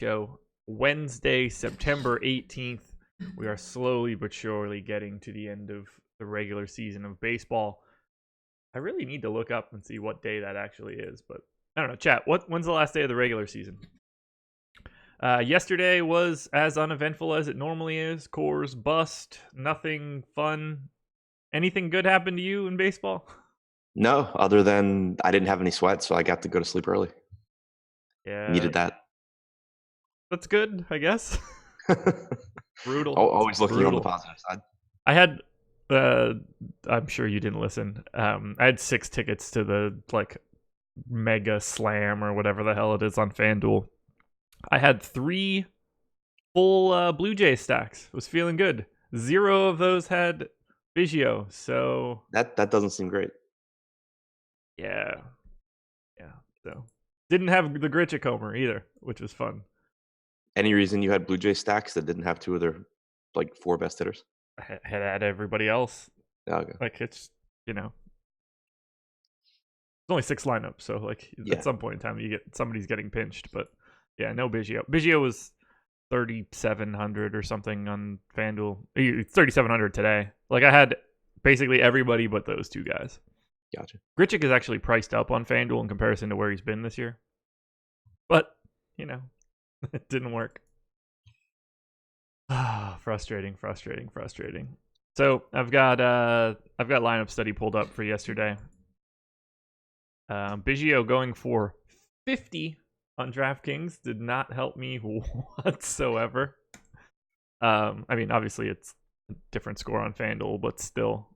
Show Wednesday, September 18th. We are slowly but surely getting to the end of the regular season of baseball. I really need to look up and see what day that actually is, but I don't know. Chat, when's the last day of the regular season? Yesterday was as uneventful as it normally is. Coors bust, nothing fun. Anything good happened to you in baseball? No, other than I didn't have any sweat, so I got to go to sleep early. Yeah, Needed that. that's good, I guess. Brutal. Always looking on the Brutal. positive side. I had, I'm sure you didn't listen. I had 6 tickets to the mega slam or whatever the hell it is on FanDuel. I had 3 full Blue Jay stacks. Was feeling good. 0 of those had Biggio, so That doesn't seem great. yeah. So didn't have the Grichuk homer either, which was fun. Any reason you had Blue Jay stacks that didn't have 2 of their 4 best hitters? I had everybody else. Okay. It's it's only 6 lineups, so at some point in time somebody's getting pinched. But yeah, no Biggio. Biggio was 3,700 or something on FanDuel. 3,700 today. I had basically everybody but those 2 guys. Gotcha. Grichuk is actually priced up on FanDuel in comparison to where he's been this year. But, it didn't work. Frustrating. So I've got lineup study pulled up for yesterday. Biggio going for 50 on DraftKings did not help me whatsoever. Obviously it's a different score on FanDuel, but still,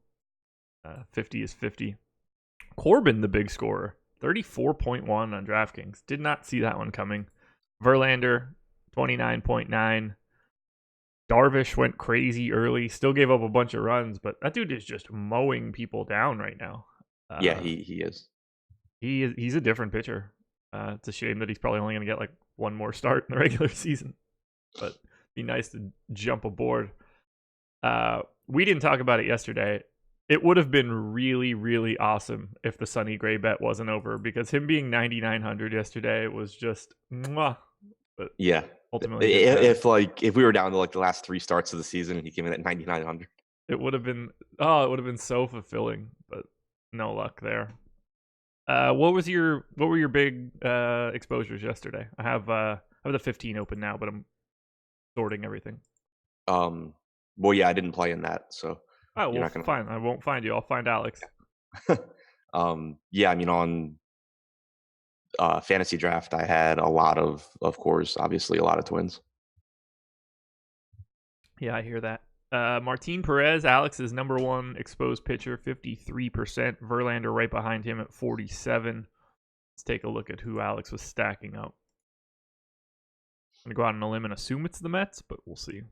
50 is 50. Corbin, the big scorer, 34.1 on DraftKings. Did not see that one coming. Verlander, 29.9. Darvish went crazy early. Still gave up a bunch of runs, but that dude is just mowing people down right now. Yeah, he is. He's a different pitcher. It's a shame that he's probably only going to get one more start in the regular season. But it'd be nice to jump aboard. We didn't talk about it yesterday. It would have been really, really awesome if the Sonny Gray bet wasn't over, because him being 9,900 yesterday was just mwah. But yeah, ultimately, if we were down to the last 3 starts of the season and he came in at 9,900, it would have been so fulfilling. But no luck there. What were your big exposures yesterday? I have the 15 open now, but I'm sorting everything. Well, yeah, I didn't play in that, so. Oh, well, fine. I won't find you. I'll find Alex. Yeah, on fantasy draft, I had a lot of course, obviously a lot of Twins. Yeah, I hear that. Martin Perez, Alex's number 1 exposed pitcher, 53%. Verlander right behind him at 47%. Let's take a look at who Alex was stacking up. I'm going to go out on a limb and assume it's the Mets, but we'll see.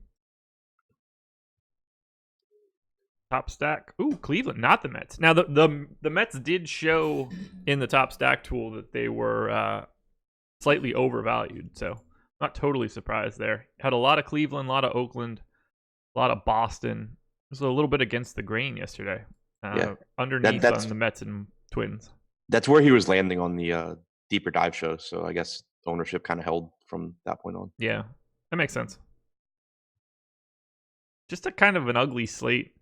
Top stack. Ooh, Cleveland, not the Mets. Now, the Mets did show in the top stack tool that they were slightly overvalued, so not totally surprised there. Had a lot of Cleveland, a lot of Oakland, a lot of Boston. It was a little bit against the grain yesterday. Underneath on the Mets and Twins. That's where he was landing on the deeper dive show, so I guess ownership kind of held from that point on. Yeah, that makes sense. Just a kind of an ugly slate.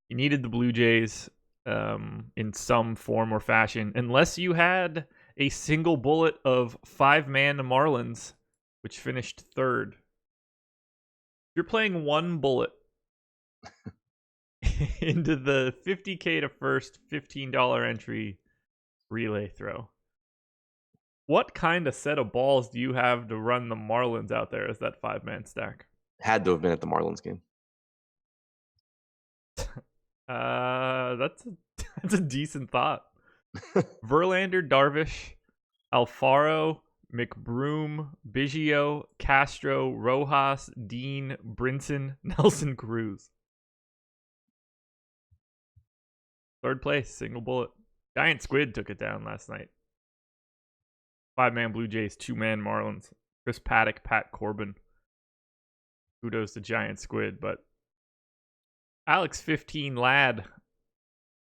You needed the Blue Jays in some form or fashion, unless you had a single bullet of 5-man Marlins, which finished 3rd. You're playing 1 bullet into the $50K to first $15 entry relay throw. What kind of set of balls do you have to run the Marlins out there as that 5-man stack? Had to have been at the Marlins game. That's a decent thought. Verlander, Darvish, Alfaro, McBroom, Biggio, Castro, Rojas, Dean, Brinson, Nelson Cruz. 3rd place, single bullet. Giant Squid took it down last night. 5-man Blue Jays, 2-man Marlins. Chris Paddock, Pat Corbin. Kudos to Giant Squid, but Alex 15 lad,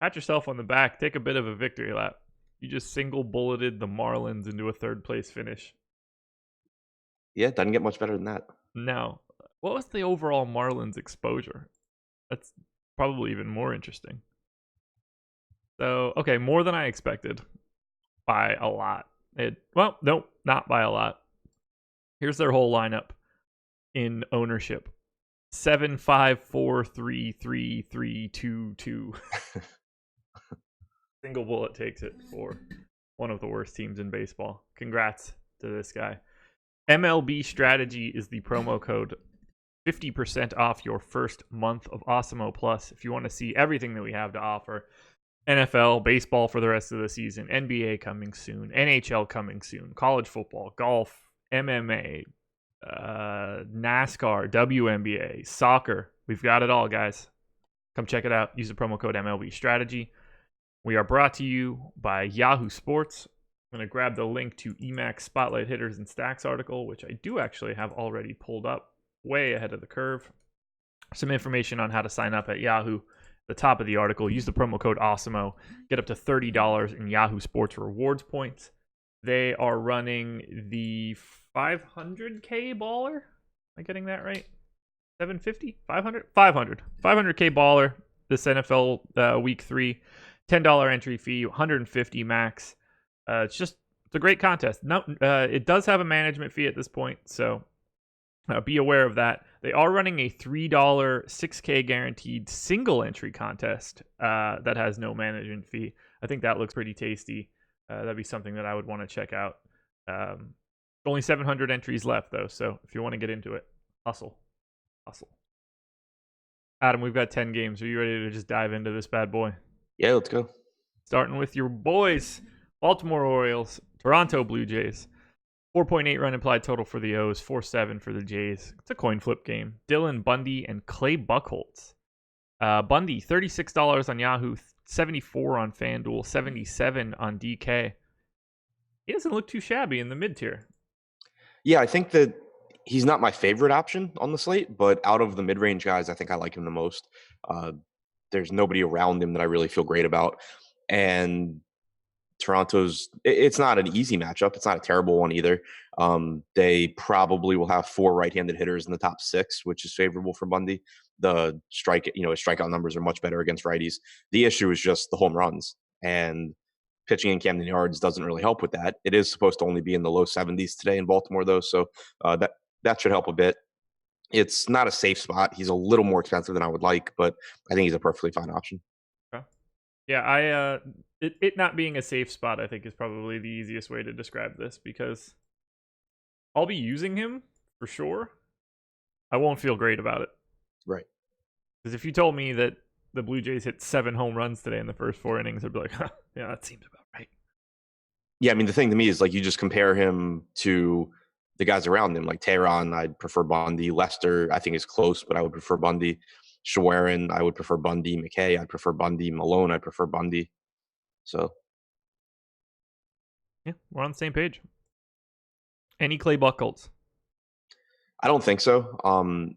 pat yourself on the back. Take a bit of a victory lap. You just single bulleted the Marlins into a 3rd place finish. Yeah, it doesn't get much better than that. No. What was the overall Marlins exposure? That's probably even more interesting. So, okay, more than I expected by a lot. Well, nope, not by a lot. Here's their whole lineup in ownership. 7-5-4-3-3-3-2-2. Single bullet takes it for one of the worst teams in baseball. Congrats to this guy. MLB Strategy is the promo code. 50% off your first month of Awesemo Plus if you want to see everything that we have to offer. NFL, baseball for the rest of the season, NBA coming soon, NHL coming soon, college football, golf, MMA, NASCAR, WNBA, soccer. We've got it all, guys. Come check it out. Use the promo code MLB Strategy. We are brought to you by Yahoo Sports. I'm going to grab the link to Emacs Spotlight Hitters and Stacks article, which I do actually have already pulled up way ahead of the curve. Some information on how to sign up at Yahoo. The top of the article, use the promo code AWESEMO. Get up to $30 in Yahoo Sports rewards points. They are running the 500K baller. Am I getting that right? 750? 500? 500. 500K baller this NFL week 3. $10 entry fee, 150 max. It's a great contest. No, it does have a management fee at this point, so be aware of that. They are running a $3 6K guaranteed single entry contest that has no management fee. I think that looks pretty tasty. That'd be something that I would want to check out. Only 700 entries left, though, so if you want to get into it, hustle. Adam, we've got 10 games. Are you ready to just dive into this bad boy? Yeah, let's go. Starting with your boys, Baltimore Orioles, Toronto Blue Jays. 4.8 run implied total for the O's, 4.7 for the Jays. It's a coin flip game. Dylan Bundy and Clay Buchholz. Bundy, $36 on Yahoo, 74 on FanDuel, 77 on DK. He doesn't look too shabby in the mid-tier. Yeah, I think that he's not my favorite option on the slate, but out of the mid-range guys, I think I like him the most. There's nobody around him that I really feel great about. And it's not an easy matchup. It's not a terrible one either. They probably will have 4 right-handed hitters in the top 6, which is favorable for Bundy. The his strikeout numbers are much better against righties. The issue is just the home runs, and pitching in Camden Yards doesn't really help with that. It is supposed to only be in the low 70s today in Baltimore, though, so that should help a bit. It's not a safe spot. He's a little more expensive than I would like, but I think he's a perfectly fine option. Okay. Yeah, it not being a safe spot, I think, is probably the easiest way to describe this, because I'll be using him for sure. I won't feel great about it. Right. Because if you told me that the Blue Jays hit 7 home runs today in the first 4 innings, I'd be like, yeah, that seems about right. Yeah, I mean, the thing to me is, like, you just compare him to the guys around him. Like Tehran, I'd prefer Bundy. Lester, I think is close, but I would prefer Bundy. Shawarin, I would prefer Bundy. McKay, I'd prefer Bundy. Malone, I'd prefer Bundy. So, yeah, we're on the same page. Any Clay Buchholz? I don't think so.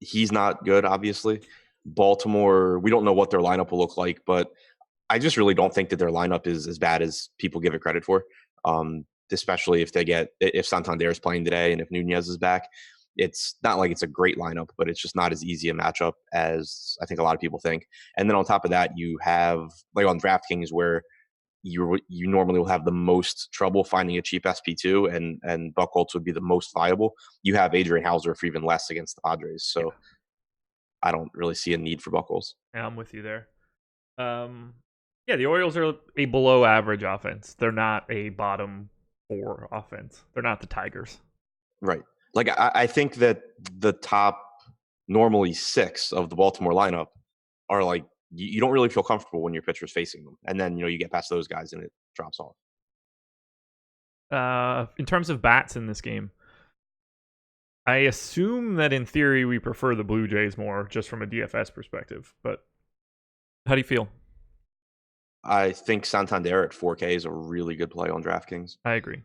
He's not good, obviously. Baltimore, we don't know what their lineup will look like, but I just really don't think that their lineup is as bad as people give it credit for. Especially if Santander is playing today and if Nunez is back. It's not like it's a great lineup, but it's just not as easy a matchup as I think a lot of people think. And then on top of that, you have, like on DraftKings, where you normally will have the most trouble finding a cheap SP2, and Buchholz would be the most viable. You have Adrian Hauser for even less against the Padres. So yeah. I don't really see a need for Buchholz. Yeah, I'm with you there. Yeah, the Orioles are a below average offense. They're not a bottom 4 offense. They're not the Tigers. Right. Like, I think that the top normally 6 of the Baltimore lineup are like, you don't really feel comfortable when your pitcher's facing them. And then, you get past those guys and it drops off. In terms of bats in this game, I assume that in theory we prefer the Blue Jays more just from a DFS perspective. But how do you feel? I think Santander at 4K is a really good play on DraftKings. I agree.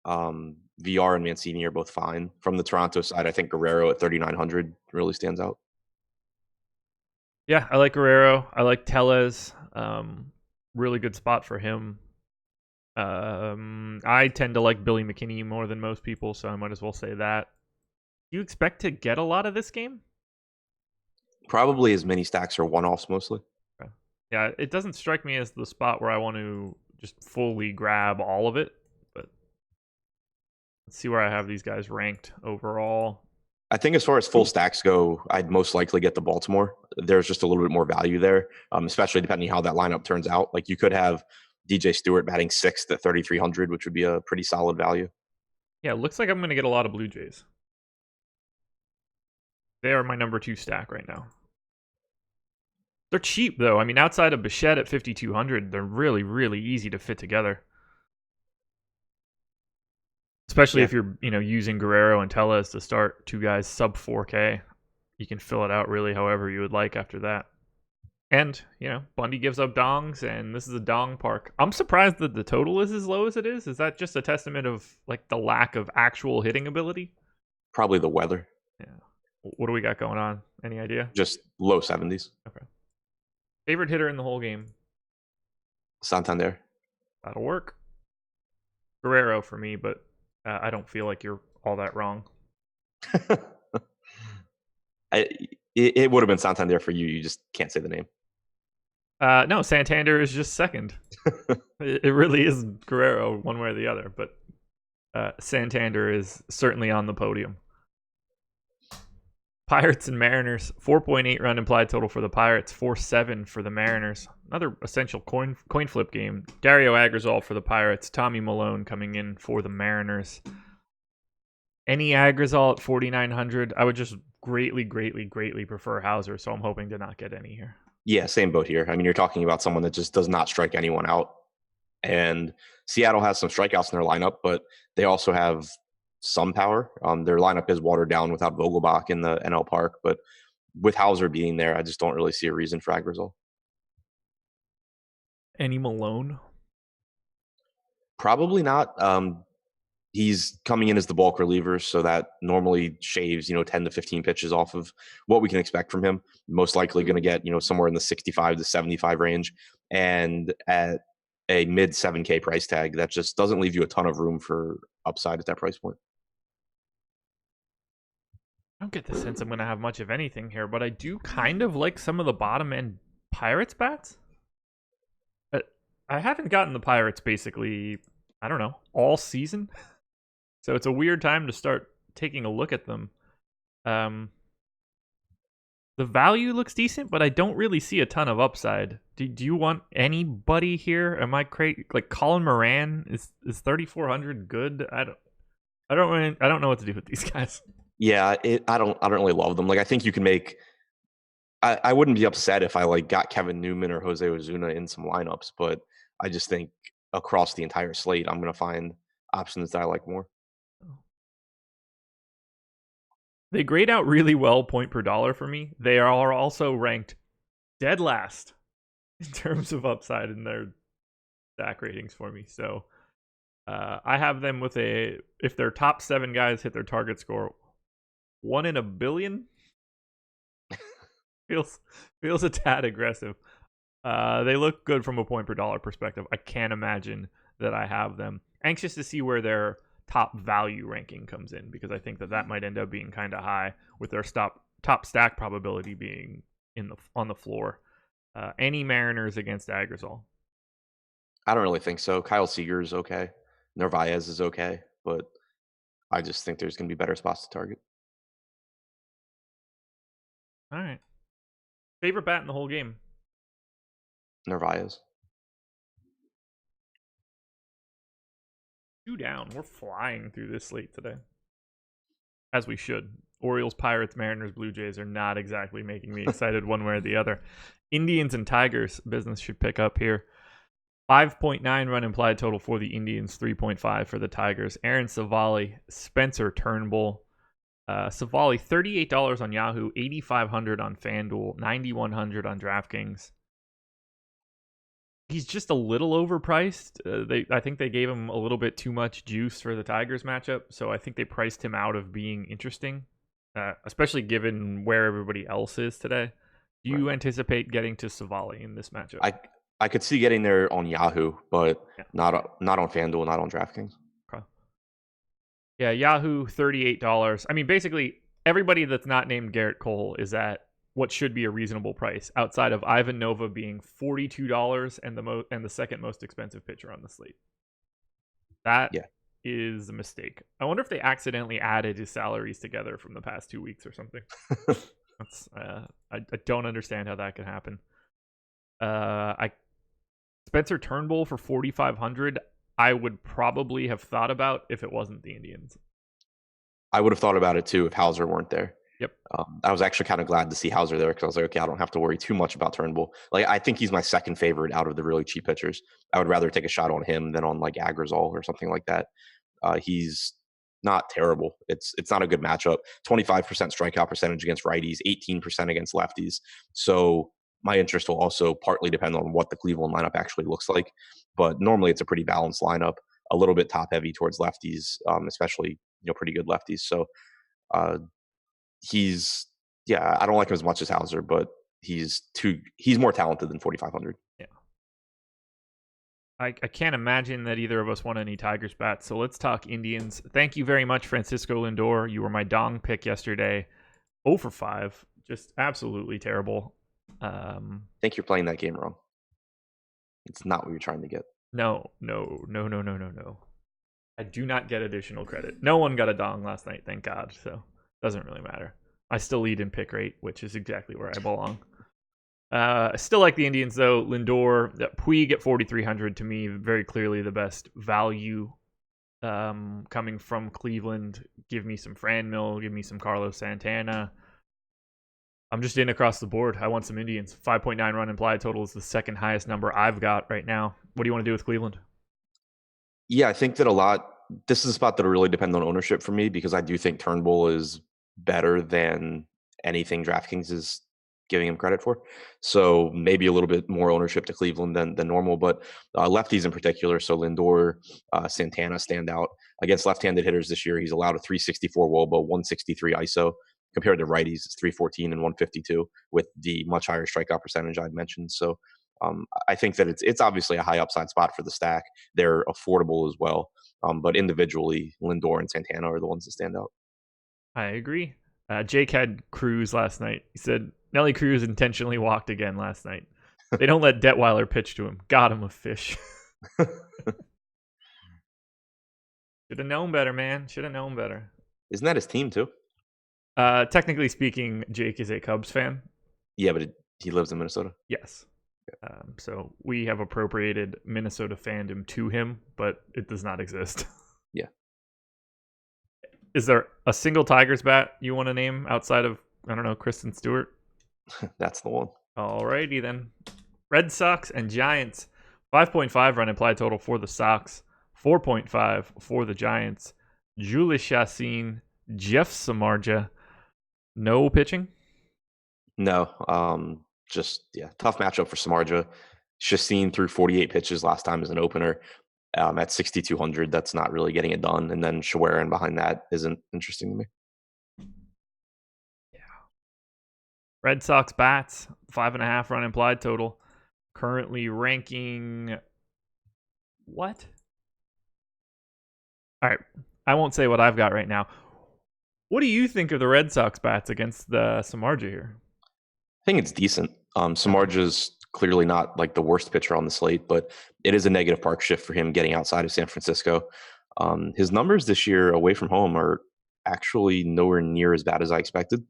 VR and Mancini are both fine. From the Toronto side, I think Guerrero at 3,900 really stands out. Yeah, I like Guerrero. I like Tellez. Really good spot for him. I tend to like Billy McKinney more than most people, so I might as well say that. Do you expect to get a lot of this game? Probably as many stacks or one-offs mostly. Okay. Yeah, it doesn't strike me as the spot where I want to just fully grab all of it, but let's see where I have these guys ranked overall. I think as far as full stacks go, I'd most likely get the Baltimore. There's just a little bit more value there, especially depending how that lineup turns out. Like you could have DJ Stewart batting sixth at 3,300, which would be a pretty solid value. Yeah, it looks like I'm going to get a lot of Blue Jays. They are my number 2 stack right now. They're cheap, though. I mean, outside of Bichette at 5,200, they're really, really easy to fit together. Especially if you're, using Guerrero and Tellez to start 2 guys sub 4K. You can fill it out really however you would like after that. And, Bundy gives up dongs, and this is a dong park. I'm surprised that the total is as low as it is. Is that just a testament of, the lack of actual hitting ability? Probably the weather. Yeah. What do we got going on? Any idea? Just low 70s. Okay. Favorite hitter in the whole game? Santander. That'll work. Guerrero for me, but I don't feel like you're all that wrong. It would have been Santander for you. You just can't say the name. No, Santander is just second. It really is Guerrero one way or the other, but Santander is certainly on the podium. Pirates and Mariners, 4.8 run implied total for the Pirates, 4.7 for the Mariners. Another essential coin flip game. Dario Agrizal for the Pirates, Tommy Malone coming in for the Mariners. Any Agrizal at 4,900, I would just greatly, greatly, greatly prefer Hauser, so I'm hoping to not get any here. Yeah, same boat here. I mean, you're talking about someone that just does not strike anyone out. And Seattle has some strikeouts in their lineup, but they also have some power. Their lineup is watered down without Vogelbach in the NL Park, but with Hauser being there, I just don't really see a reason for Agrizal. Any Malone? Probably not. He's coming in as the bulk reliever, so that normally shaves 10 to 15 pitches off of what we can expect from him. Most likely going to get somewhere in the 65 to 75 range, and at a mid 7K price tag, that just doesn't leave you a ton of room for upside at that price point. I don't get the sense I'm going to have much of anything here, but I do kind of like some of the bottom end Pirates bats. I haven't gotten the Pirates basically, I don't know, all season. So it's a weird time to start taking a look at them. The value looks decent, but I don't really see a ton of upside. Do you want anybody here? Am I crazy? Like Colin Moran is 3,400 good? I don't know what to do with these guys. Yeah, I don't really love them. Like I think you can make. I wouldn't be upset if I got Kevin Newman or Jose Ozuna in some lineups, but I just think across the entire slate, I'm going to find options that I like more. They grade out really well point per dollar for me. They are also ranked dead last in terms of upside in their stack ratings for me. So I have them with if their top 7 guys hit their target score, 1 in a billion. feels a tad aggressive. They look good from a point per dollar perspective. I can't imagine that I have them. Anxious to see where their top value ranking comes in, because I think that might end up being kind of high with their top stack probability being on the floor. Any Mariners against Agrizal? I don't really think so. Kyle Seager is okay. Narvaez is okay, but I just think there's going to be better spots to target. All right. Favorite bat in the whole game? Narvaez. 2 down. We're flying through this slate today. As we should. Orioles, Pirates, Mariners, Blue Jays are not exactly making me excited one way or the other. Indians and Tigers, business should pick up here. 5.9 run implied total for the Indians, 3.5 for the Tigers. Aaron Savali, Spencer Turnbull. Savali, $38 on Yahoo, $8,500 on Fanduel, $9,100 on Draftkings. He's just a little overpriced. I think they gave him a little bit too much juice for the Tigers matchup, so I think they priced him out of being interesting, especially given where everybody else is today. Do you anticipate getting to Savali in this matchup? I could see getting there on Yahoo, but Yeah. not on FanDuel, not on DraftKings. Okay. Yeah, Yahoo, $38. I mean, basically, everybody that's not named Garrett Cole is at what should be a reasonable price, outside of Ivan Nova being $42 and the second most expensive pitcher on the slate. That Yeah. is a mistake. I wonder if they accidentally added his salaries together from the past 2 weeks or something. That's I don't understand how that could happen. I Spencer Turnbull for 4,500. I would probably have thought about if it wasn't the Indians. I would have thought about it too if Hauser weren't there. Yep. I was actually kind of glad to see Hauser there because I was like, okay, I don't have to worry too much about Turnbull. Like, I think he's my second favorite out of the really cheap pitchers. I would rather take a shot on him than on like Agrizal or something like that. He's not terrible. It's not a good matchup. 25% strikeout percentage against righties, 18% against lefties. So my interest will also partly depend on what the Cleveland lineup actually looks like. But normally it's a pretty balanced lineup, a little bit top heavy towards lefties, especially pretty good lefties. So uh, I don't like him as much as Hauser, but he's more talented than 4,500. Yeah. I can't imagine that either of us want any Tigers bats. So let's talk Indians. Thank you very much, Francisco Lindor. You were my dong pick yesterday. 0 for 5. Just absolutely terrible. I think you're playing that game wrong. It's not what you're trying to get. No. I do not get additional credit. No one got a dong last night, thank God. So it doesn't really matter. I still lead in pick rate, which is exactly where I belong. I still like the Indians, though. Lindor, Puig at 4,300 to me, very clearly the best value coming from Cleveland. Give me some Franmil, give me some Carlos Santana. I'm just in across the board. I want some Indians. 5.9 run implied total is the second highest number I've got right now. What do you want to do with Cleveland? Yeah, I think that this is a spot that'll really depend on ownership for me because I do think Turnbull is better than anything DraftKings is giving him credit for. So maybe a little bit more ownership to Cleveland than normal, but lefties in particular. So Lindor, Santana stand out against left-handed hitters this year. He's allowed a 364 WOBA, 163 ISO. Compared to righties, it's 314 and 152 with the much higher strikeout percentage I'd mentioned. So I think that it's obviously a high upside spot for the stack. They're affordable as well, but individually, Lindor and Santana are the ones that stand out. I agree. Jake had Cruz last night. He said Nelly Cruz intentionally walked again last night. They don't let Detweiler pitch to him. Got him a fish. Should have known better, man. Should have known better. Isn't that his team too? Technically speaking, Jake is a Cubs fan. Yeah, but he lives in Minnesota. Yes. So we have appropriated Minnesota fandom to him, but it does not exist. Yeah. Is there a single Tigers bat you want to name outside of, I don't know, Kristen Stewart? That's the one. Alrighty then. Red Sox and Giants. 5.5 run implied total for the Sox. 4.5 for the Giants. Jhoulys Chacin, Jeff Samardzija. No pitching? No. Tough matchup for Samardzija. Chacin threw 48 pitches last time as an opener. At 6,200, that's not really getting it done. And then Schwerin behind that isn't interesting to me. Yeah. Red Sox bats, 5.5 run implied total. Currently ranking what? All right. I won't say what I've got right now. What do you think of the Red Sox bats against the Samardzija here? I think it's decent. Samardzija's clearly not like the worst pitcher on the slate, but it is a negative park shift for him getting outside of San Francisco. His numbers this year away from home are actually nowhere near as bad as I expected.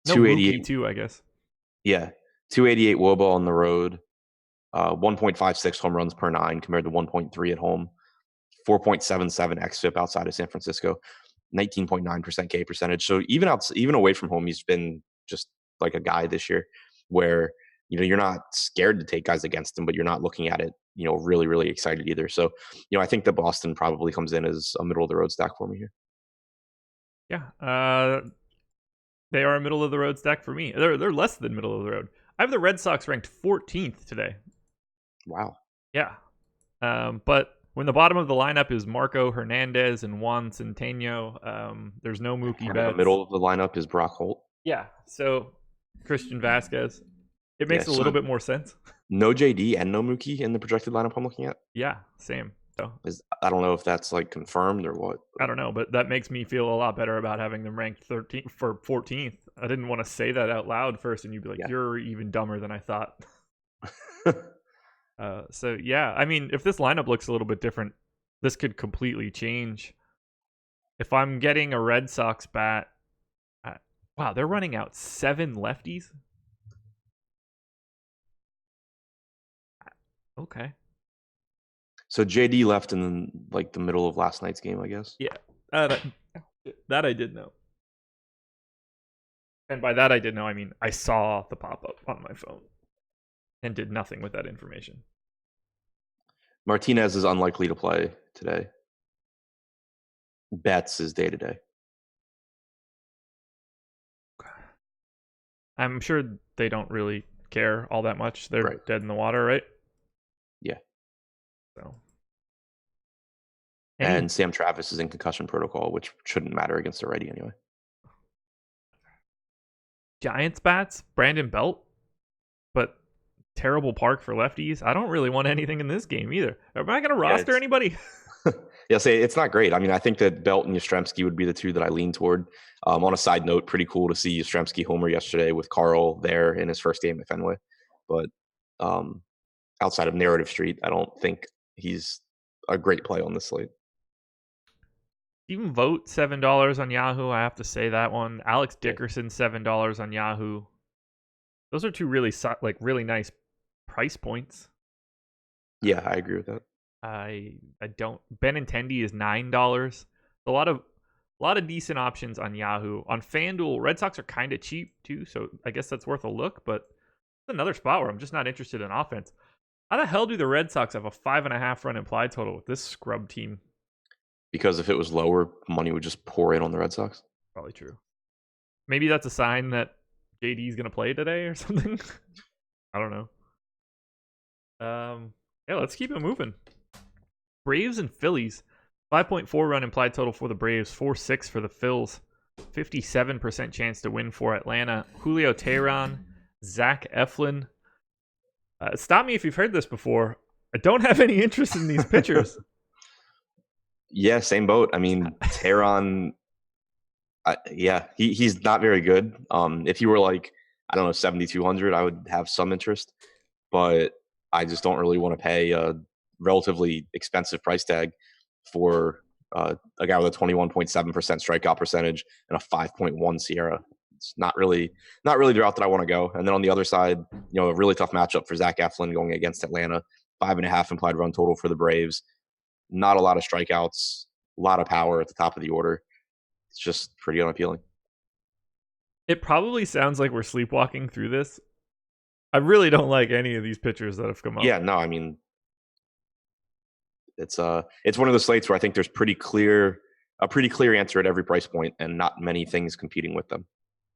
No 288 too, I guess. Yeah, 288 WOBA on the road, 1.56 home runs per 9 compared to 1.3 at home, 4.77 xFIP outside of San Francisco, 19.9% K percentage. So even away from home, he's been just like a guy this year where you're not scared to take guys against him, but you're not looking at it really, really excited either. So I think that Boston probably comes in as a middle of the road stack for me here. Yeah, they are a middle of the road stack for me. They're less than middle of the road. I have the Red Sox ranked 14th today. Wow. Yeah, but when the bottom of the lineup is Marco Hernandez and Juan Centeno, there's no Mookie Betts. The middle of the lineup is Brock Holt. Yeah, so Christian Vasquez. It makes a little bit more sense. No JD and no Mookie in the projected lineup I'm looking at. Yeah, same. So I don't know if that's like confirmed or what. I don't know, but that makes me feel a lot better about having them ranked 13th for 14th. I didn't want to say that out loud first, and you'd be like, "You're even dumber than I thought." So yeah, I mean, if this lineup looks a little bit different, this could completely change. If I'm getting a Red Sox bat, wow, they're running out 7 lefties. Okay. So JD left in like the middle of last night's game, I guess. Yeah, that I did know. And by that I did know, I mean I saw the pop-up on my phone and did nothing with that information. Martinez is unlikely to play today. Betts is day to day. I'm sure they don't really care all that much. They're Right. dead in the water, right? Yeah. So. And Sam Travis is in concussion protocol, which shouldn't matter against a righty anyway. Giants bats, Brandon Belt, but terrible park for lefties. I don't really want anything in this game either. Am I going to roster anybody? Yeah, it's not great. I mean, I think that Belt and Yastrzemski would be the two that I lean toward. On a side note, pretty cool to see Yastrzemski homer yesterday with Carl there in his first game at Fenway. But outside of Narrative Street, I don't think he's a great play on this slate. Even Vote $7 on Yahoo. I have to say that one. Alex Dickerson $7 on Yahoo. Those are two really really nice price points. Yeah, I agree with that. I don't. Benintendi is $9. A lot of decent options on Yahoo. On FanDuel, Red Sox are kind of cheap too, so I guess that's worth a look. But it's another spot where I'm just not interested in offense. How the hell do the Red Sox have a 5.5 run implied total with this scrub team? Because if it was lower, money would just pour in on the Red Sox. Probably true. Maybe that's a sign that JD is going to play today or something. I don't know. Yeah, let's keep it moving. Braves and Phillies. 5.4 run implied total for the Braves. 4.6 for the Phils. 57% chance to win for Atlanta. Julio Teheran, Zach Eflin. Stop me if you've heard this before. I don't have any interest in these pitchers. Yeah, same boat. I mean, Teheran, he's not very good. If you were like, I don't know, 7,200, I would have some interest. But I just don't really want to pay a relatively expensive price tag for a guy with a 21.7% strikeout percentage and a 5.1 Sierra. It's not really the route that I want to go. And then on the other side, a really tough matchup for Zach Eflin going against Atlanta. 5.5 implied run total for the Braves. Not a lot of strikeouts, a lot of power at the top of the order. It's just pretty unappealing. It probably sounds like we're sleepwalking through this. I really don't like any of these pitchers that have come up. Yeah, no, I mean, it's one of the slates where I think there's a pretty clear answer at every price point and not many things competing with them.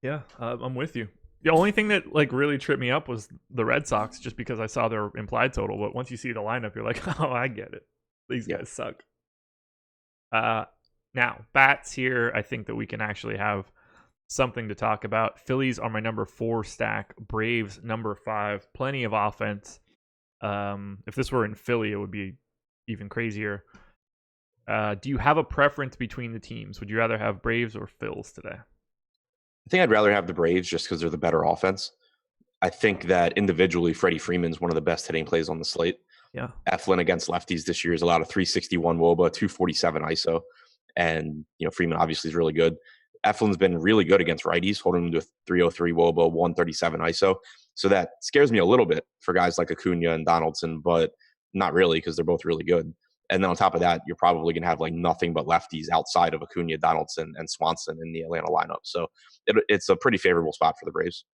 Yeah, I'm with you. The only thing that really tripped me up was the Red Sox, just because I saw their implied total. But once you see the lineup, you're like, oh, I get it. These guys suck. Now, bats here, I think that we can actually have something to talk about. Phillies are my number 4 stack. Braves, number 5. Plenty of offense. If this were in Philly, it would be even crazier. Do you have a preference between the teams? Would you rather have Braves or Phils today? I think I'd rather have the Braves just because they're the better offense. I think that individually, Freddie Freeman's one of the best hitting plays on the slate. Yeah. Eflin against lefties this year has allowed a 361 WOBA, 247 ISO. And, Freeman obviously is really good. Eflin's been really good against righties, holding them to a 303 WOBA, 137 ISO. So that scares me a little bit for guys like Acuna and Donaldson, but not really because they're both really good. And then on top of that, you're probably going to have nothing but lefties outside of Acuna, Donaldson, and Swanson in the Atlanta lineup. So it's a pretty favorable spot for the Braves.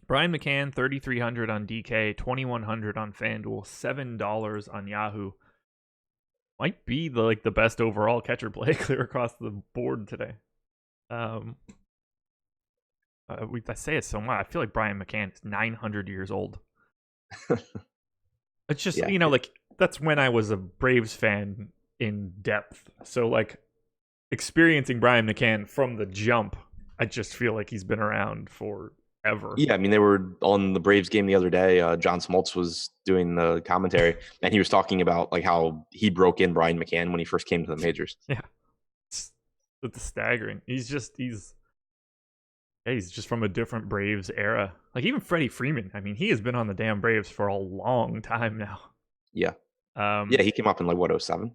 Brian McCann, 3,300 on DK, 2,100 on FanDuel, $7 on Yahoo. Might be the best overall catcher play clear across the board today. I say it so much. I feel like Brian McCann is 900 years old. It's just, that's when I was a Braves fan in depth. So, experiencing Brian McCann from the jump, I just feel like he's been around forever. ever. Yeah, I mean, they were on the Braves game the other day. John Smoltz was doing the commentary, and he was talking about like how he broke in Brian McCann when he first came to the majors. Yeah, it's staggering. He's just from a different Braves era. Like even Freddie Freeman. I mean, he has been on the damn Braves for a long time now. Yeah, yeah, he came up in like what 07?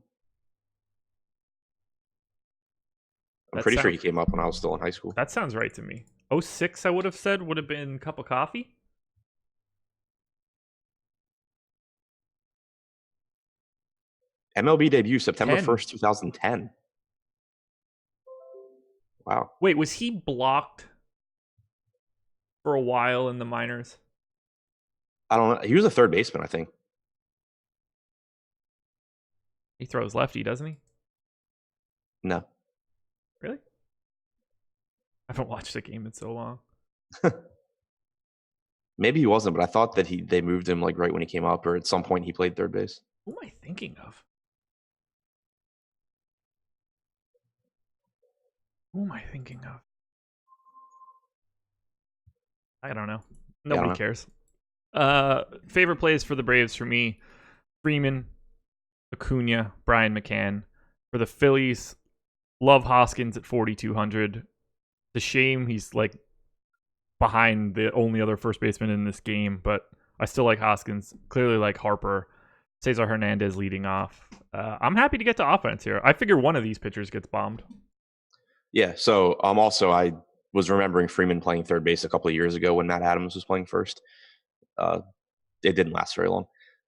I'm pretty sure he came up when I was still in high school. That sounds right to me. 06, I would have said, would have been Cup of Coffee. MLB debut September 1st, 2010. Wow. Wait, was he blocked for a while in the minors? I don't know. He was a third baseman, I think. He throws lefty, doesn't he? No. Really? I haven't watched the game in so long. Maybe he wasn't, but I thought that they moved him like right when he came up, or at some point he played third base. Who am I thinking of? I don't know. Nobody cares. Favorite plays for the Braves for me: Freeman, Acuna, Brian McCann. For the Phillies, love Hoskins at 4,200. It's a shame he's like behind the only other first baseman in this game, but I still like Hoskins. Clearly like Harper. Cesar Hernandez leading off. I'm happy to get to offense here. I figure one of these pitchers gets bombed. Yeah, so also I was remembering Freeman playing third base a couple of years ago when Matt Adams was playing first. It didn't last very long.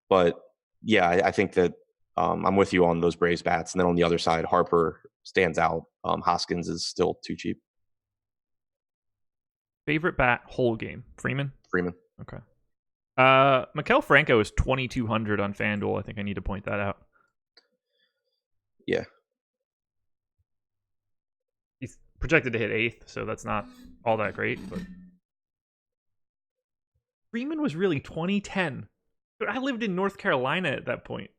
But yeah, I think that I'm with you on those Braves bats. And then on the other side, Harper stands out. Hoskins is still too cheap. Favorite bat whole game? Freeman? Okay. Maikel Franco is 2,200 on FanDuel. I think I need to point that out. Yeah. He's projected to hit 8th, so that's not all that great. But Freeman was really 2010. But I lived in North Carolina at that point.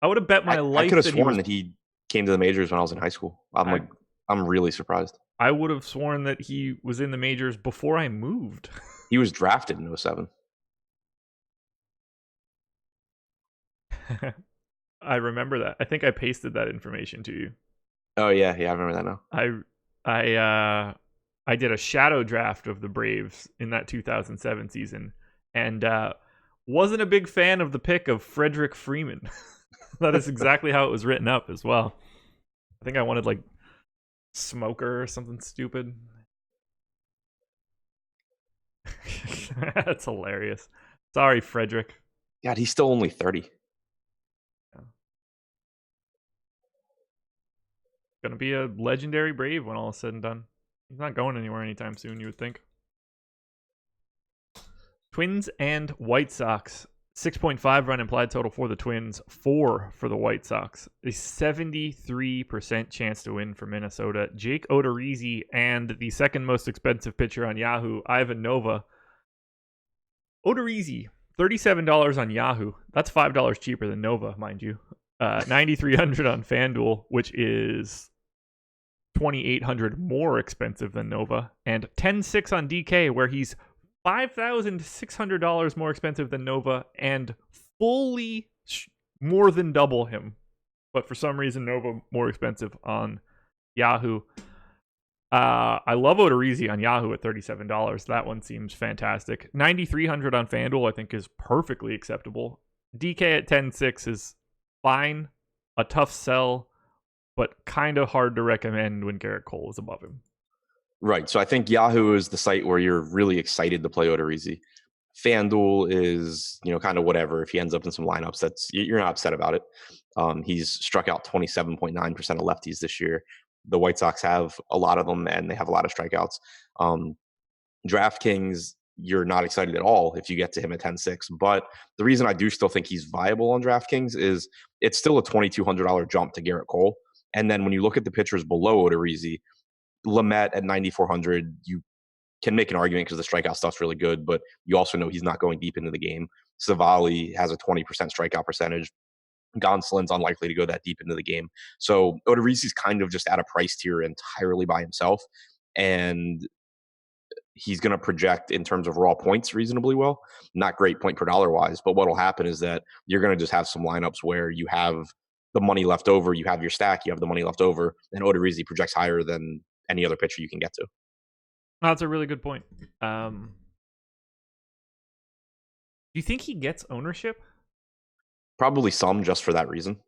I would have bet my life. I could have sworn that he came to the majors when I was in high school. I'm really surprised. I would have sworn that he was in the majors before I moved. He was drafted in 07. I remember that. I think I pasted that information to you. Oh yeah, I remember that now. I did a shadow draft of the Braves in that 2007 season, and wasn't a big fan of the pick of Frederick Freeman. That is exactly how it was written up as well. I think I wanted like Smoker or something stupid. That's hilarious. Sorry, Frederick. God, he's still only 30. Gonna be a legendary Brave when all is said and done. He's not going anywhere anytime soon, you would think. Twins and White Sox. 6.5 run implied total for the Twins, 4 for the White Sox. A 73% chance to win for Minnesota. Jake Odorizzi and the second most expensive pitcher on Yahoo, Ivan Nova. Odorizzi, $37 on Yahoo. That's $5 cheaper than Nova, mind you. 9,300 on FanDuel, which is 2,800 more expensive than Nova, and 10.6 on DK, where he's $5,600 more expensive than Nova and fully more than double him. But for some reason, Nova more expensive on Yahoo. I love Odorizzi on Yahoo at $37. That one seems fantastic. 9,300 on FanDuel, I think, is perfectly acceptable. DK at 10.6 is fine, a tough sell, but kind of hard to recommend when Garrett Cole is above him. Right. So I think Yahoo is the site where you're really excited to play Odorizzi. FanDuel is, kind of whatever. If he ends up in some lineups, you're not upset about it. He's struck out 27.9% of lefties this year. The White Sox have a lot of them, and they have a lot of strikeouts. DraftKings, you're not excited at all if you get to him at 10.6. But the reason I do still think he's viable on DraftKings is it's still a $2,200 jump to Garrett Cole. And then when you look at the pitchers below Odorizzi, Lamet at 9,400, you can make an argument because the strikeout stuff's really good, but you also know he's not going deep into the game. Savali has a 20% strikeout percentage. Gonsolin's unlikely to go that deep into the game. So Odorizzi's kind of just at a price tier entirely by himself. And he's going to project in terms of raw points reasonably well. Not great point per dollar wise, but what will happen is that you're going to just have some lineups where you have the money left over, you have your stack, you have the money left over, and Odorizzi projects higher than any other pitcher you can get to. That's a really good point. Do you think he gets ownership? Probably some, just for that reason.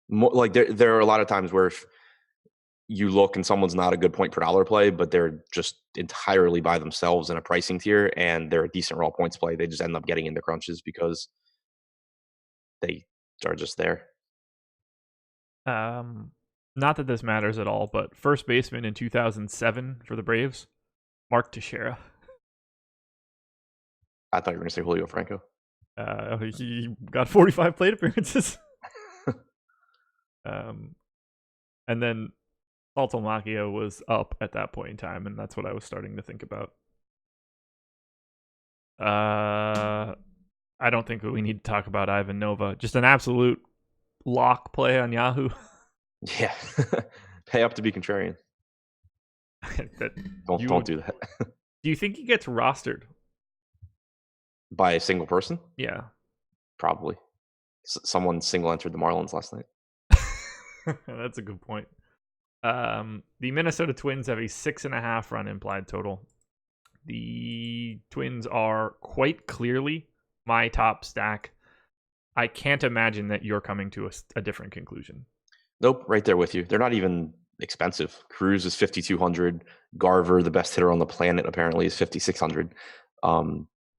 Like there are a lot of times where if you look and someone's not a good point per dollar play, but they're just entirely by themselves in a pricing tier and they're a decent raw points play, they just end up getting into crunches because they are just there. Not that this matters at all, but first baseman in 2007 for the Braves, Mark Teixeira. I thought you were going to say Julio Franco. He got 45 plate appearances. And then Saltomacchio was up at that point in time, and that's what I was starting to think about. I don't think we need to talk about Ivan Nova. Just an absolute lock play on Yahoo. Yeah. Pay up to be contrarian. Don't do that. Do you think he gets rostered? By a single person? Yeah. Probably. Someone single entered the Marlins last night. That's a good point. The Minnesota Twins have a 6.5 run implied total. The Twins are quite clearly my top stack. I can't imagine that you're coming to a different conclusion. Nope, right there with you. They're not even expensive. Cruz is 5,200. Garver, the best hitter on the planet, apparently is 5,600.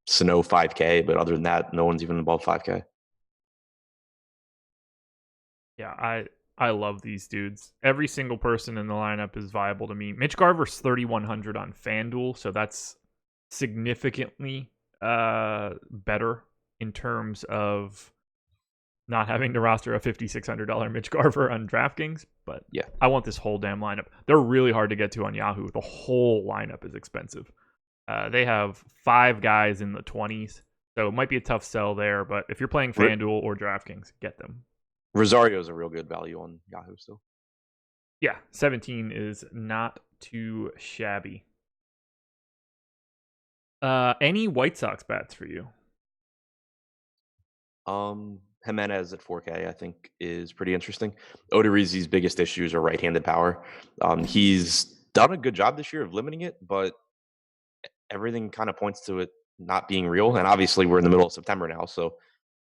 Sano 5K, but other than that, no one's even above 5K. Yeah, I love these dudes. Every single person in the lineup is viable to me. Mitch Garver's 3,100 on FanDuel, so that's significantly better in terms of not having to roster a $5,600 Mitch Garver on DraftKings. But yeah, I want this whole damn lineup. They're really hard to get to on Yahoo. The whole lineup is expensive. They have 5 guys in the 20s, so it might be a tough sell there. But if you're playing FanDuel or DraftKings, get them. Rosario is a real good value on Yahoo still. Yeah, 17 is not too shabby. Any White Sox bats for you? Jimenez at 4K, I think, is pretty interesting. Odorizzi's biggest issues are right-handed power. He's done a good job this year of limiting it, but everything kind of points to it not being real. And obviously, we're in the middle of September now, so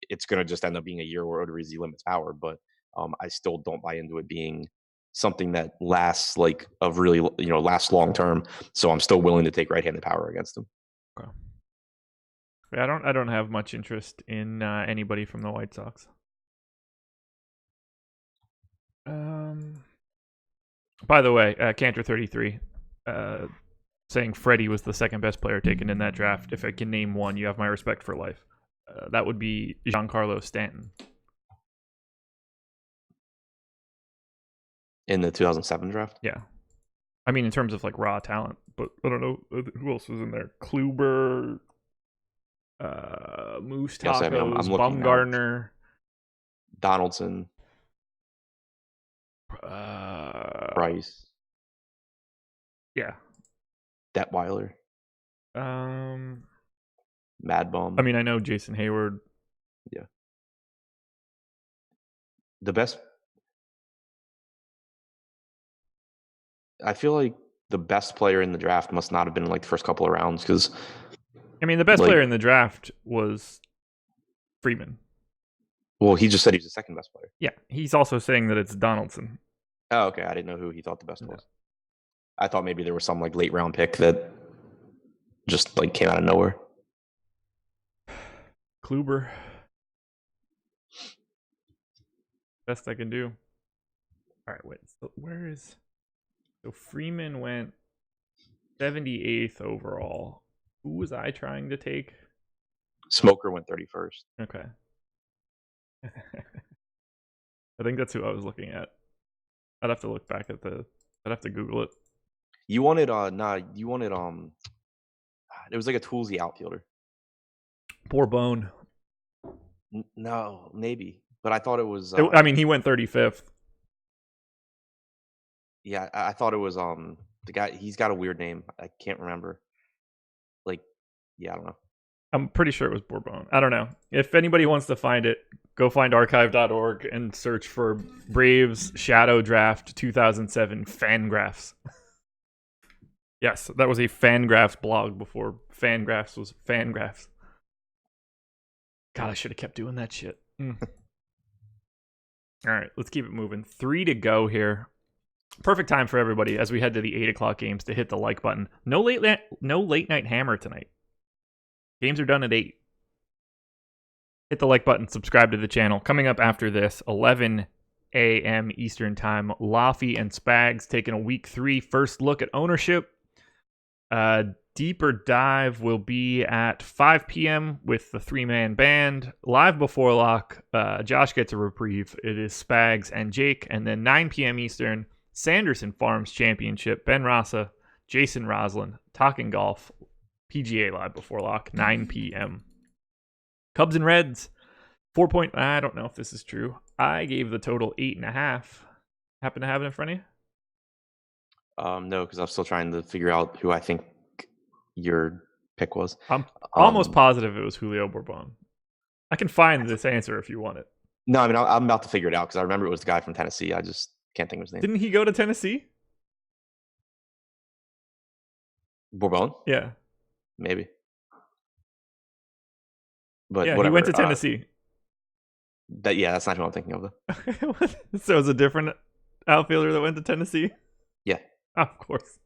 it's going to just end up being a year where Odorizzi limits power. But I still don't buy into it being something that lasts lasts long term. So I'm still willing to take right-handed power against him. Okay. I don't have much interest in anybody from the White Sox. By the way, Cantor33 saying Freddie was the second best player taken in that draft. If I can name one, you have my respect for life. That would be Giancarlo Stanton. In the 2007 draft? Yeah. I mean, in terms of like raw talent, but I don't know who else was in there. Kluber, Moose Tacos, yes, I'm Bumgarner, Donaldson, Price. Yeah. Detweiler. Mad Bum. I mean, I know Jason Hayward. Yeah. The best. I feel like the best player in the draft must not have been in like the first couple of rounds because. I mean, the best player in the draft was Freeman. Well, he just said he's the second best player. Yeah, he's also saying that it's Donaldson. Oh, okay. I didn't know who he thought the best was. I thought maybe there was some like late round pick that just like came out of nowhere. Kluber. Best I can do. All right, wait. So where is... So Freeman went 78th overall. Who was I trying to take? Smoker went 31st. Okay. I think that's who I was looking at. I'd have to look back at I'd have to Google it. You wanted it was like a toolsy outfielder. Poor Bone. No, maybe. But I thought it was I mean, he went 35th. Yeah, I thought it was the guy. He's got a weird name. I can't remember. Like, yeah, I don't know. I'm pretty sure it was Bourbon. I don't know. If anybody wants to find it, go find archive.org and search for Braves Shadow Draft 2007 Fangraphs. Yes, that was a Fangraphs blog before Fangraphs was Fangraphs. God, I should have kept doing that shit. All right, let's keep it moving. 3 to go here. Perfect time for everybody as we head to the 8 o'clock games to hit the like button. No late night hammer tonight. Games are done at 8. Hit the like button, subscribe to the channel. Coming up after this, 11 a.m. Eastern Time, Laffy and Spags taking a week 3 first look at ownership. Deeper dive will be at 5 p.m. with the 3-man band. Live before lock, Josh gets a reprieve. It is Spags and Jake. And then 9 p.m. Eastern, Sanderson Farms Championship. Ben Rasa, Jason Roslin, Talking Golf, PGA Live before lock, 9 p.m. Cubs and Reds, 4 point. I don't know if this is true. I gave the total 8.5. Happen to have it in front of you? No, because I'm still trying to figure out who I think your pick was. I'm almost positive it was Julio Bourbon. I can find this answer if you want it. No, I mean I'm about to figure it out because I remember it was the guy from Tennessee. I just can't think of his name. Didn't he go to Tennessee? Bourbon? Yeah. Maybe. But Yeah, whatever. he went to Tennessee. That's not who I'm thinking of though. So it's a different outfielder that went to Tennessee? Yeah. Of course.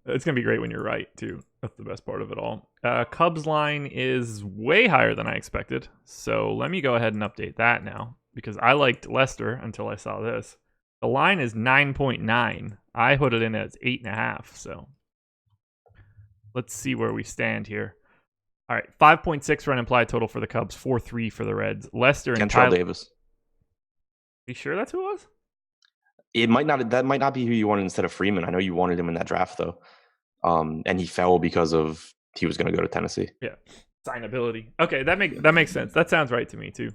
It's gonna be great when you're right too. That's the best part of it all. Cubs line is way higher than I expected, so let me go ahead and update that now because I liked Lester until I saw this. The line is 9.9. I put it in as 8.5. So let's see where we stand here. All right, 5.6 run implied total for the Cubs, 4.3 for the Reds. Lester and Kentrell Davis. Are you sure that's who it was? It might not. That might not be who you wanted instead of Freeman. I know you wanted him in that draft though, and he fell because of he was going to go to Tennessee. Yeah, signability. Okay, that makes sense. That sounds right to me too.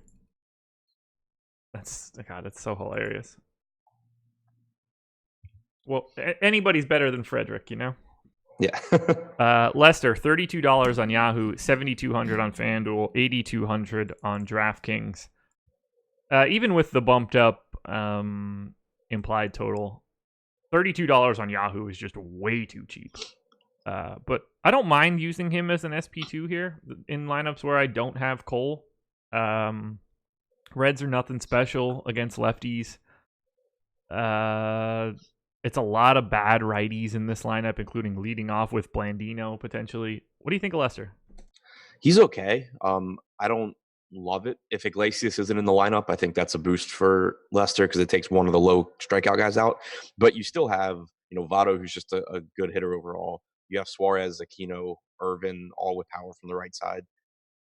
That's so hilarious. Well, anybody's better than Frederick, you know. Yeah. Lester, $32 on Yahoo, $7,200 on Fanduel, $8,200 on Draftkings. Even with the bumped up implied total, $32 on Yahoo is just way too cheap. But I don't mind using him as an SP2 here in lineups where I don't have Cole. Reds are nothing special against lefties. It's a lot of bad righties in this lineup, including leading off with Blandino potentially. What do you think of Lester? He's okay. I don't love it. If Iglesias isn't in the lineup, I think that's a boost for Lester because it takes one of the low strikeout guys out. But you still have, Votto, who's just a good hitter overall. You have Suarez, Aquino, Irvin, all with power from the right side.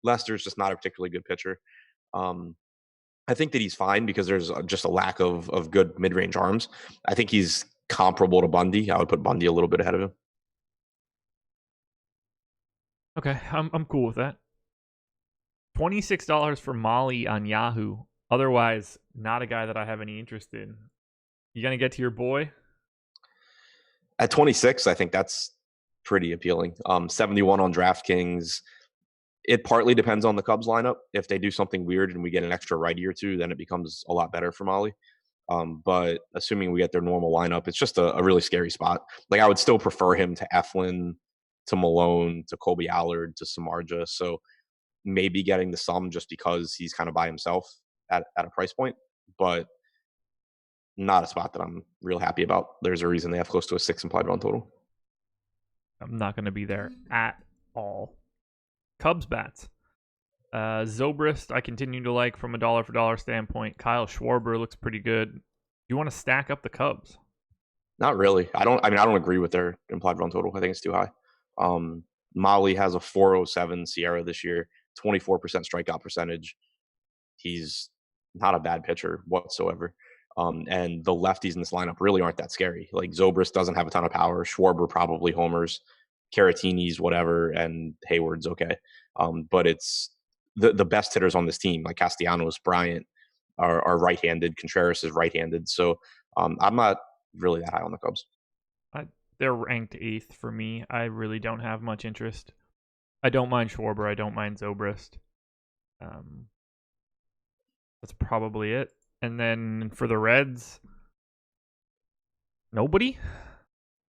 Lester's just not a particularly good pitcher. I think that he's fine because there's just a lack of good mid-range arms. I think he's comparable to Bundy. I would put Bundy a little bit ahead of him. Okay, I'm cool with that. $26 for Molly on Yahoo. Otherwise, not a guy that I have any interest in. You gonna get to your boy? At 26, I think that's pretty appealing. 71 on DraftKings. It partly depends on the Cubs lineup. If they do something weird and we get an extra righty or two, then it becomes a lot better for Molly. But assuming we get their normal lineup, it's just a really scary spot. Like I would still prefer him to Eflin, to Malone, to Colby Allard, to Samardzija. So maybe getting the sum just because he's kind of by himself at a price point, but not a spot that I'm real happy about. There's a reason they have close to a 6 implied run total. I'm not going to be there at all. Cubs bats. Zobrist, I continue to like from a dollar for dollar standpoint. Kyle Schwarber looks pretty good. Do you want to stack up the Cubs? Not really. I don't agree with their implied run total. I think it's too high. Molly has a 407 Sierra this year, 24% strikeout percentage. He's not a bad pitcher whatsoever. And the lefties in this lineup really aren't that scary. Like Zobrist doesn't have a ton of power. Schwarber probably homers. Caratini's whatever, and Hayward's okay. But it's the best hitters on this team, like Castellanos, Bryant, are right-handed. Contreras is right-handed. So I'm not really that high on the Cubs. They're ranked 8th for me. I really don't have much interest. I don't mind Schwarber. I don't mind Zobrist. That's probably it. And then for the Reds, nobody.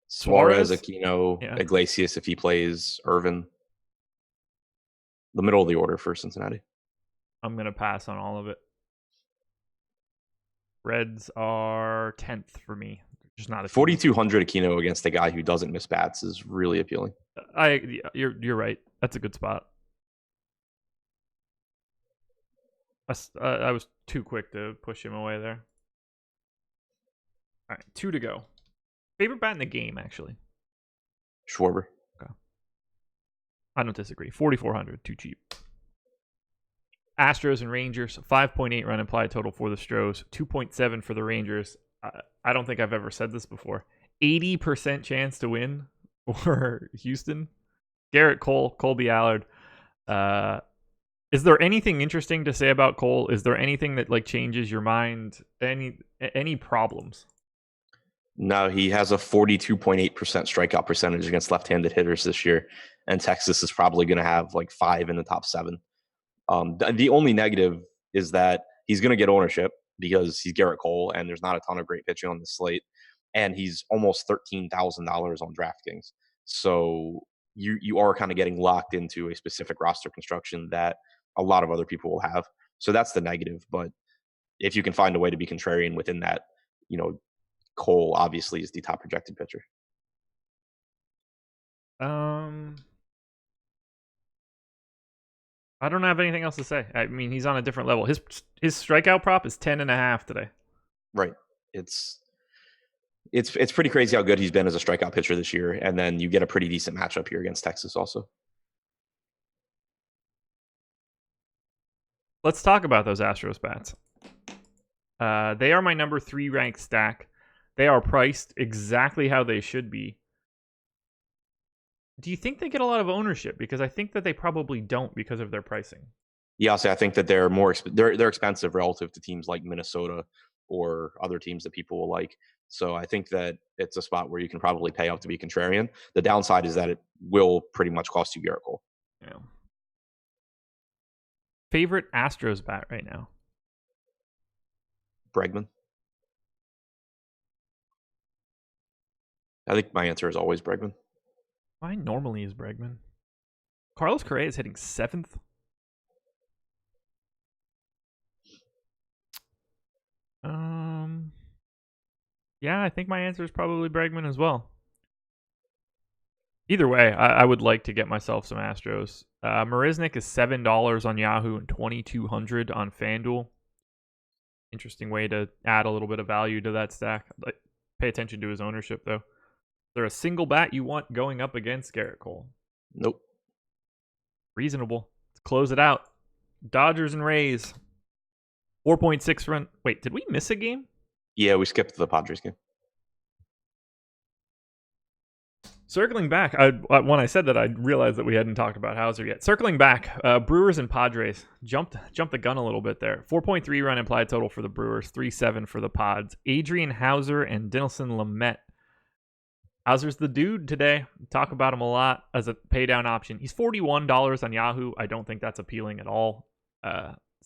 Suarez, Suarez? Aquino, Yeah, Iglesias if he plays, Irvin. The middle of the order for Cincinnati. I'm gonna pass on all of it. Reds are 10th for me. Just not a 4,200 Aquino against a guy who doesn't miss bats is really appealing. You're right. That's a good spot. I was too quick to push him away there. All right, 2 to go. Favorite bat in the game, actually. Schwarber. Okay. I don't disagree. 4,400, too cheap. Astros and Rangers, 5.8 run implied total for the Stros, 2.7 for the Rangers. I don't think I've ever said this before. 80% chance to win for Houston. Garrett Cole, Colby Allard. Is there anything interesting to say about Cole? Is there anything that like changes your mind? Any problems? No, he has a 42.8% strikeout percentage against left-handed hitters this year, and Texas is probably going to have like 5 in the top 7. The only negative is that he's going to get ownership because he's Garrett Cole, and there's not a ton of great pitching on the slate, and he's almost $13,000 on DraftKings. So you are kind of getting locked into a specific roster construction that a lot of other people will have. So that's the negative. But if you can find a way to be contrarian within that, Cole obviously is the top projected pitcher. I don't have anything else to say. I mean, he's on a different level. His strikeout prop is 10.5 today. Right. It's pretty crazy how good he's been as a strikeout pitcher this year, and then you get a pretty decent matchup here against Texas also. Let's talk about those Astros bats. They are my number 3 ranked stack. They are priced exactly how they should be. Do you think they get a lot of ownership? Because I think that they probably don't because of their pricing. Yeah, I think that they're expensive relative to teams like Minnesota or other teams that people will like. So I think that it's a spot where you can probably pay up to be contrarian. The downside is that it will pretty much cost you Garrett Cole. Yeah. Favorite Astros bat right now? Bregman. I think my answer is always Bregman. Mine normally is Bregman. Carlos Correa is hitting 7th. Yeah, I think my answer is probably Bregman as well. Either way, I would like to get myself some Astros. Marisnik is $7 on Yahoo and $2,200 on FanDuel. Interesting way to add a little bit of value to that stack. Pay attention to his ownership, though. Is there a single bat you want going up against Garrett Cole? Nope. Reasonable. Let's close it out. Dodgers and Rays. 4.6 run. Wait, did we miss a game? Yeah, we skipped the Padres game. Circling back, when I said that, I realized that we hadn't talked about Hauser yet. Circling back, Brewers and Padres jumped the gun a little bit there. 4.3 run implied total for the Brewers, 3.7 for the Pods. Adrian Hauser and Dinelson Lamet. Hauser's the dude today. Talk about him a lot as a pay down option. He's $41 on Yahoo. I don't think that's appealing at all.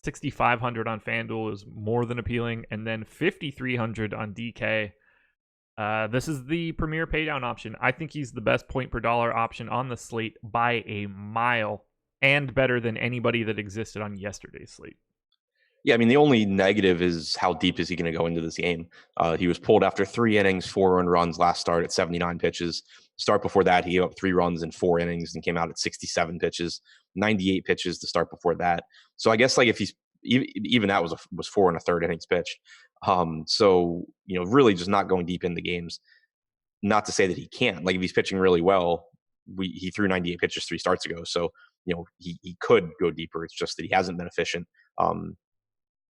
6,500 on FanDuel is more than appealing, and then 5,300 on DK. This is the premier paydown option. I think he's the best point per dollar option on the slate by a mile, and better than anybody that existed on yesterday's slate. Yeah, I mean, the only negative is how deep is he going to go into this game? He was pulled after 3 innings, 4 earned runs last start at 79 pitches. Start before that, he gave up 3 runs in 4 innings and came out at 67 pitches, 98 pitches to start before that. So I guess like if he's even that was 4 1/3 innings pitched. So really just not going deep in the games. Not to say that he can't. Like if he's pitching really well, he threw 98 pitches 3 starts ago. So he could go deeper. It's just that he hasn't been efficient.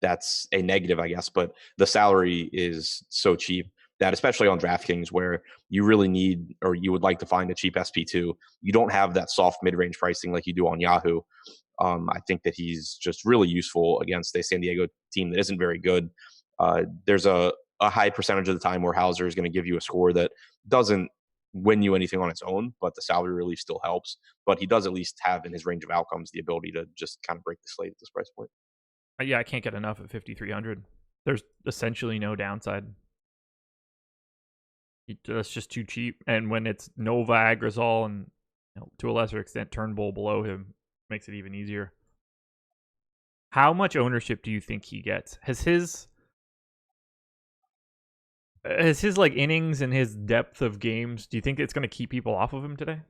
That's a negative, I guess. But the salary is so cheap that, especially on DraftKings, where you really need or you would like to find a cheap SP2, you don't have that soft mid-range pricing like you do on Yahoo. I think that he's just really useful against a San Diego team that isn't very good. There's a a high percentage of the time where Hauser is going to give you a score that doesn't win you anything on its own, but the salary relief still helps. But he does at least have in his range of outcomes the ability to just kind of break the slate at this price point. Yeah, I can't get enough at 5,300. There's essentially no downside. That's just too cheap. And when it's Nova, Agrizal, and to a lesser extent Turnbull below him, makes it even easier. How much ownership do you think he gets? Has his like innings and his depth of games, do you think it's going to keep people off of him today?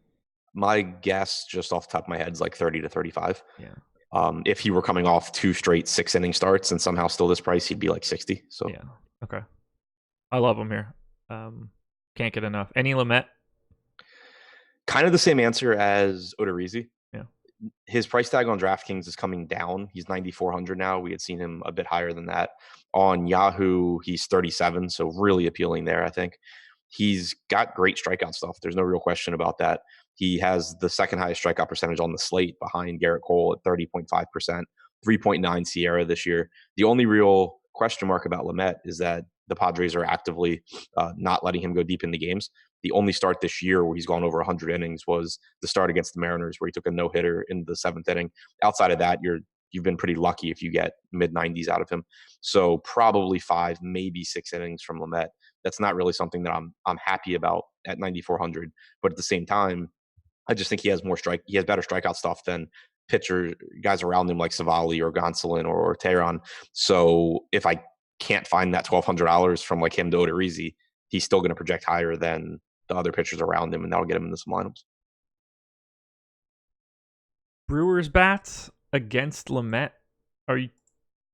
My guess, just off the top of my head, is like 30 to 35. Yeah. If he were coming off 2 straight 6-inning starts and somehow still this price, he'd be like 60. So yeah, okay. I love him here. Can't get enough. Any Lamet? Kind of the same answer as Odorizzi. Yeah. His price tag on DraftKings is coming down. He's 9,400 now. We had seen him a bit higher than that. On Yahoo, he's 37, so really appealing there, I think. He's got great strikeout stuff. There's no real question about that. He has the second highest strikeout percentage on the slate behind Garrett Cole at 30.5%, 3.9 Sierra this year. The only real question mark about Lamet is that the Padres are actively not letting him go deep into games. The only start this year where he's gone over 100 innings was the start against the Mariners, where he took a no-hitter in the 7th inning. Outside of that, you've been pretty lucky if you get mid-90s out of him. So probably 5, maybe 6 innings from Lamet. That's not really something that I'm happy about at 9,400. But at the same time, I just think he has better strikeout stuff than pitcher guys around him like Savali or Gonsolin or Teheran. So if I can't find that $1,200 from like him to Odorizzi, he's still going to project higher than the other pitchers around him, and that'll get him into some lineups. Brewers bats against Lamet,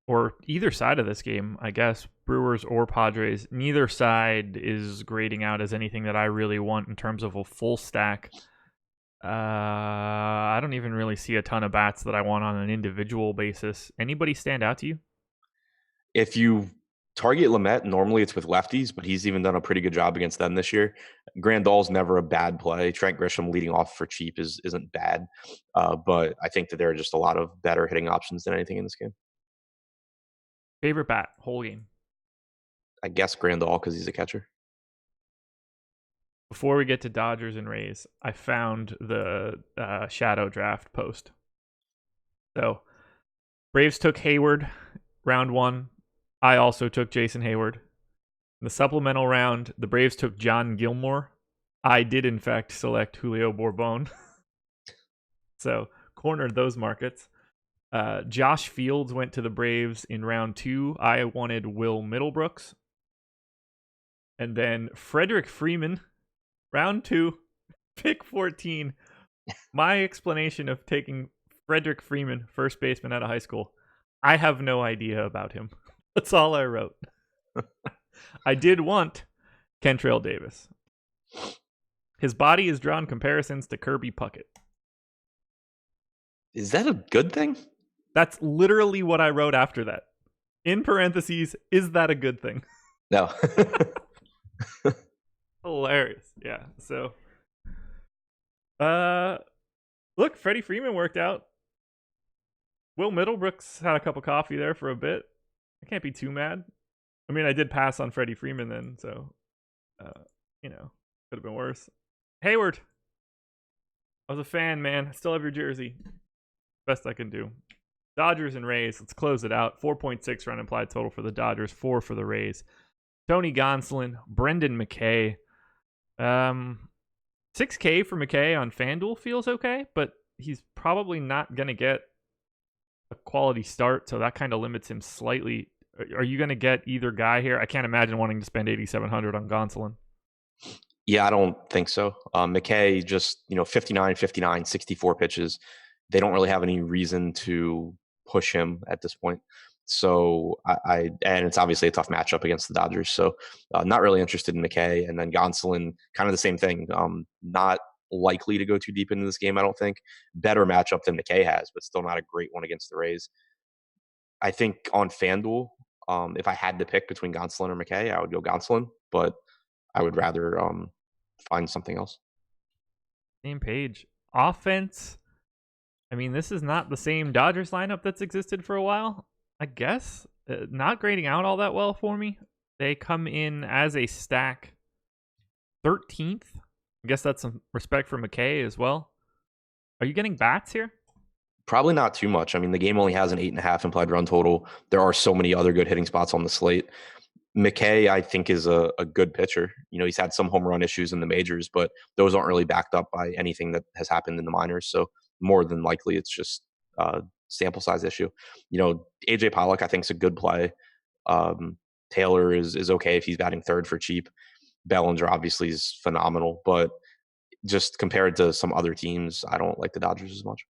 or either side of this game, I guess, Brewers or Padres, neither side is grading out as anything that I really want in terms of a full stack. I don't even really see a ton of bats that I want on an individual basis. Anybody stand out to you? If you target Lamet, normally it's with lefties, but he's even done a pretty good job against them this year. Grandal's never a bad play. Trent Grisham leading off for cheap isn't bad, but I think that there are just a lot of better hitting options than anything in this game. Favorite bat, whole game? I guess Grandal because he's a catcher. Before we get to Dodgers and Rays, I found the shadow draft post. So, Braves took Hayward round 1. I also took Jason Hayward. In the supplemental round, the Braves took John Gilmore. I did, in fact, select Julio Bourbon. So, cornered those markets. Josh Fields went to the Braves in round 2. I wanted Will Middlebrooks. And then Frederick Freeman, round 2, pick 14. My explanation of taking Frederick Freeman, first baseman out of high school, I have no idea about him. That's all I wrote. I did want Kentrell Davis. His body has drawn comparisons to Kirby Puckett. Is that a good thing? That's literally what I wrote after that. In parentheses, is that a good thing? No. Hilarious. Yeah. So, look, Freddie Freeman worked out. Will Middlebrooks had a cup of coffee there for a bit. I can't be too mad. I mean, I did pass on Freddie Freeman then, so, could have been worse. Hayward. I was a fan, man. I still have your jersey. Best I can do. Dodgers and Rays. Let's close it out. 4.6 run implied total for the Dodgers, 4 for the Rays. Tony Gonsolin, Brendan McKay. 6K for McKay on FanDuel feels okay, but he's probably not going to get a quality start, so that kind of limits him slightly. Are you going to get either guy here? I can't imagine wanting to spend $8,700 on Gonsolin. Yeah, I don't think so. McKay just, 59, 64 pitches. They don't really have any reason to push him at this point. So and it's obviously a tough matchup against the Dodgers. So not really interested in McKay. And then Gonsolin, kind of the same thing. Not likely to go too deep into this game, I don't think. Better matchup than McKay has, but still not a great one against the Rays. I think on FanDuel, if I had to pick between Gonsolin or McKay, I would go Gonsolin, but I would rather find something else. Same page. Offense. I mean, this is not the same Dodgers lineup that's existed for a while, I guess. Not grading out all that well for me. They come in as a stack 13th. I guess that's some respect for McKay as well. Are you getting bats here? Probably not too much. I mean, the game only has an 8.5 implied run total. There are so many other good hitting spots on the slate. McKay, I think, is a good pitcher. You know, he's had some home run issues in the majors, but those aren't really backed up by anything that has happened in the minors. So more than likely, it's just sample size issue. You know, AJ Pollock, I think, is a good play. Taylor is okay if he's batting third for cheap. Bellinger obviously is phenomenal, but just compared to some other teams, I don't like the Dodgers as much.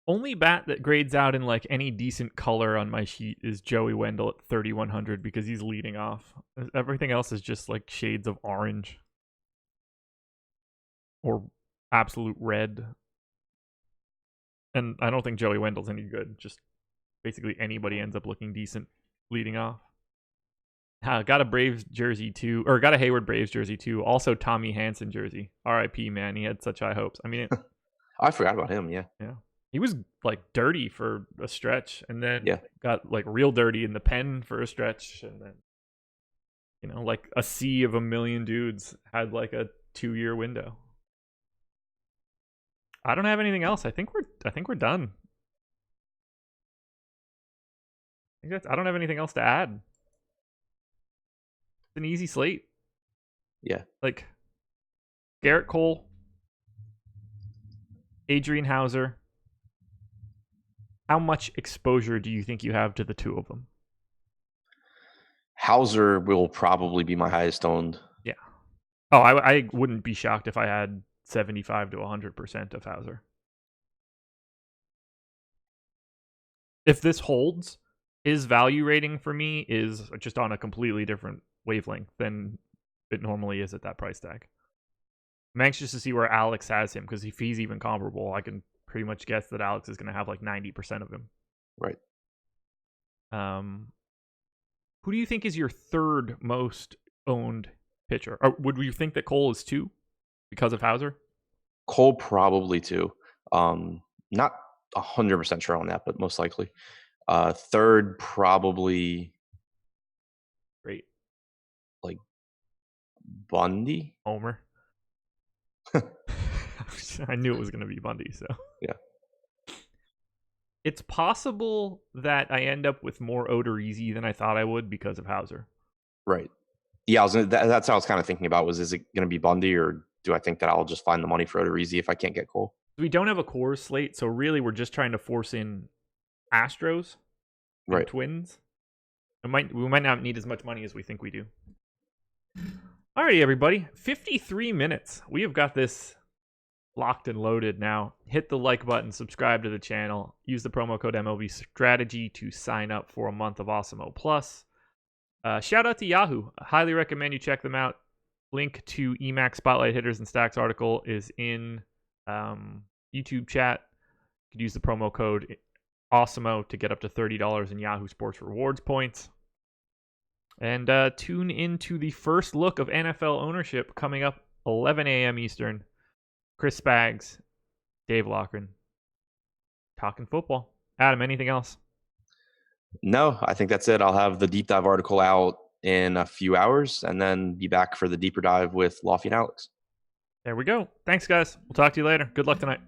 Only bat that grades out in like any decent color on my sheet is Joey Wendell at 3,100 because he's leading off. Everything else is just like shades of orange or absolute red. And I don't think Joey Wendell's any good. Just basically anybody ends up looking decent leading off. Got a Braves jersey too, or got a Hayward Braves jersey too. Also Tommy Hanson jersey. R.I.P. Man, he had such high hopes. I mean, I forgot about him. Yeah. He was like dirty for a stretch, and then Yeah. got like real dirty in the pen for a stretch, and then like a sea of a million dudes had like a 2-year window. I don't have anything else. I think we're done. I don't have anything else to add. It's an easy slate. Yeah. Like Garrett Cole, Adrian Hauser. How much exposure do you think you have to the two of them? Hauser will probably be my highest owned. Yeah. Oh, I wouldn't be shocked if I had 75 to 100% of Hauser. If this holds, his value rating for me is just on a completely different wavelength than it normally is at that price tag. I'm anxious to see where Alex has him because if he's even comparable, I can pretty much guess that Alex is going to have like 90% of him. Right. Who do you think is your third most owned pitcher? Or would you think that Cole is 2 because of Hauser? Cole probably too. Not 100% sure on that, but most likely. Third, probably Great. like Bundy. Homer. I knew it was going to be Bundy, so. Yeah. It's possible that I end up with more Odorizzi than I thought I would because of Hauser. Right. Yeah, that's how I was kind of thinking about was, is it going to be Bundy, or do I think that I'll just find the money for Odorizzi if I can't get Cole? We don't have a core slate, so really we're just trying to force in Astros and Right. Twins. We might not need as much money as we think we do. Alrighty, everybody. 53 minutes. We have got this locked and loaded now. Hit the like button, subscribe to the channel, use the promo code MLB Strategy to sign up for a month of Awesemo Plus. Shout out to Yahoo. I highly recommend you check them out. Link to EMAX Spotlight Hitters and Stacks article is in YouTube chat. You could use the promo code Awesemo to get up to $30 in Yahoo Sports Rewards points. And tune into the first look of NFL ownership coming up 11 a.m. Eastern. Chris Spags, Dave Loughran, talking football. Adam, anything else? No, I think that's it. I'll have the deep dive article out in a few hours and then be back for the deeper dive with Lofty and Alex. There we go. Thanks, guys. We'll talk to you later. Good luck tonight.